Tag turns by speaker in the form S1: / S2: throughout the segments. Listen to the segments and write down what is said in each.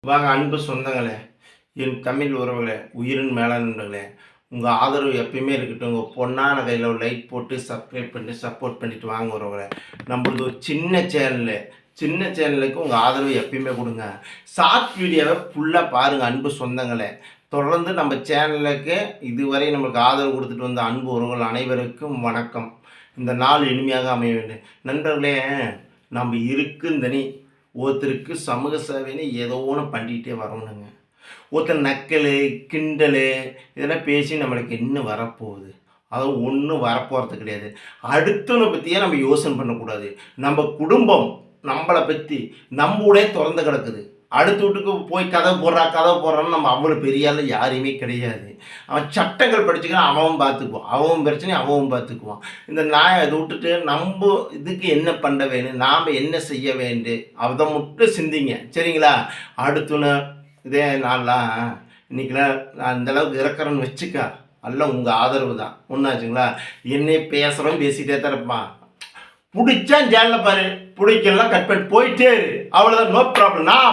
S1: வாங்க அன்பு சொந்தங்களே, என் தமிழ் உறவுகளே, உயிரின் மேலான நண்பர்களே, உங்கள் ஆதரவு எப்பயுமே இருக்கட்டும். உங்கள் பொண்ணான கையில் ஒரு லைக் போட்டு சப்ஸ்கிரைப் பண்ணி சப்போர்ட் பண்ணிட்டு வாங்க உறவுகளே. நம்மளது ஒரு சின்ன சேனலுக்கு உங்கள் ஆதரவு எப்பயுமே கொடுங்க. ஷார்ட் வீடியோவை ஃபுல்லாக பாருங்கள் அன்பு சொந்தங்களே. தொடர்ந்து நம்ம சேனலுக்கு இதுவரை நம்மளுக்கு ஆதரவு கொடுத்துட்டு வந்த அன்பு உறவுகள் அனைவருக்கும் வணக்கம். இந்த நாள் இனிமையாக அமைய வேண்டும். நண்பர்களே, நம்ம இருக்குந்தனி ஒருத்தருக்கு சமூக சேவைன்னு ஏதோ ஒன்று பண்ணிகிட்டே வரணுங்க. ஒருத்தர் நக்கல் கிண்டல் இதெல்லாம் பேசி நம்மளுக்கு என்ன வரப்போகுது? அதுவும் ஒன்றும் வரப்போகிறது கிடையாது. அடுத்தவனை பற்றியே நம்ம யோசனை பண்ணக்கூடாது. நம்ம குடும்பம் நம்மளை பற்றி நம்மளே திறந்து கிடக்குது. அடுத்த வீட்டுக்கு போய் கதவு போடுறான்னு நம்ம அவ்வளோ பெரிய ஆள் யாரையுமே கிடையாது. அவன் சட்டங்கள் படிச்சுக்கிறான், அவன் பார்த்துக்குவான். அவன் பிரச்சனை அவன் பார்த்துக்குவான். இந்த நாயை அதை விட்டுட்டு நம்ம இதுக்கு என்ன பண்ண வேணும், நாம் என்ன செய்ய வேண்டும், அதை மட்டும் சிந்திங்க. சரிங்களா? அடுத்துன்னு இதே நான்லாம் இன்றைக்கெலாம் நான் இந்தளவுக்கு இறக்குறேன்னு வச்சுக்கா, எல்லாம் உங்கள் ஆதரவு தான். ஒன்றாச்சுங்களா? என்னை பேசுகிறோம் பேசிகிட்டே தான் இருப்பான். பிடிச்சா சேனலில் பாரு, பிடிக்கலாம் கட் பண்ணி போயிட்டே இரு, அவ்வளோதான். No problem. நான்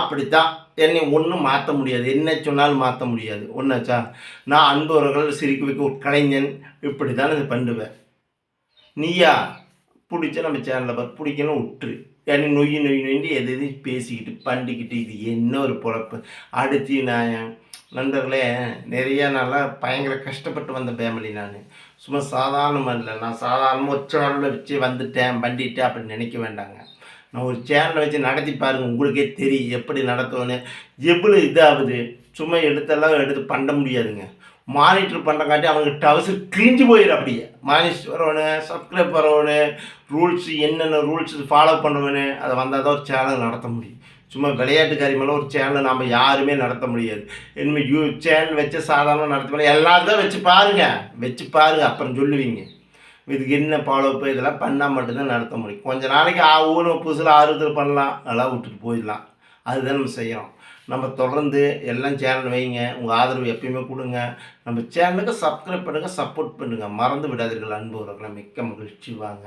S1: அப்படித்தான். என்னை ஒன்றும் மாற்ற முடியாது, என்ன சொன்னாலும் மாற்ற முடியாது. ஒன்றாச்சா? நான் அன்பவர்கள் சிரிக்க வைக்க ஒரு கலைஞன், இப்படி தான் இது பண்ணுவேன். நீயா பிடிச்சா நம்ம சேனலில் பாரு, பிடிக்கணும் விட்டுரு. என்னை நொய்யின்னு எது பேசிக்கிட்டு பண்ணிக்கிட்டு இது என்ன ஒரு பொழப்பு? அடுத்து நான் நண்பர்களே, நிறையா நாளாக பயங்கர கஷ்டப்பட்டு வந்த ஃபேமிலி. நான் சும்மா சாதாரணமாக இல்லை, நான் சாதாரணமாக ஒரு சேனலில் வச்சு வந்துட்டேன் பண்ணிட்டேன் அப்படின்னு நினைக்க வேண்டாங்க. நான் ஒரு சேனலை வச்சு நடத்தி பாருங்கள், உங்களுக்கே தெரியும் எப்படி நடத்தணும், எவ்வளோ இதாகுது. சும்மா எடுத்து பண்ண முடியாதுங்க. மானிட்டர் பண்ணுறங்காட்டி அவனுக்கு டவர்ஸர் கிழிஞ்சு போயிடும். அப்படியே மானிட்டர் வரவனு, சப்ஸ்கிரைப் வரவனு, ரூல்ஸ் என்னென்ன ரூல்ஸ் ஃபாலோ பண்ணுவேன்னு அதை வந்தால் தான் ஒரு சேனல் நடத்த முடியும். சும்மா விளையாட்டுக்காரி மேலே ஒரு சேனலை நாம் யாருமே நடத்த முடியாது. இனிமேல் சேனல் வச்சு சாதாரண நடத்த முடியாது. எல்லாத்தையும் வச்சு பாருங்கள், அப்புறம் சொல்லுவீங்க இதுக்கு என்ன ஃபாலோப்பு இதெல்லாம் பண்ணால் மட்டும்தான் நடத்த முடியும். கொஞ்சம் நாளைக்கு ஊன புதுசில் ஆர்வத்தில் பண்ணலாம், அதெல்லாம் விட்டுட்டு போயிடலாம். அதுதான் நம்ம செய்கிறோம். நம்ம தொடர்ந்து எல்லாம் சேனல் வைங்க, உங்கள் ஆதரவு எப்பயுமே கொடுங்க. நம்ம சேனலுக்கு சப்ஸ்கிரைப் பண்ணுங்கள், சப்போர்ட் பண்ணுங்கள், மறந்து விடாதீர்கள் அன்பு உறவுகளை. மிக்க மகிழ்ச்சி. வாங்க.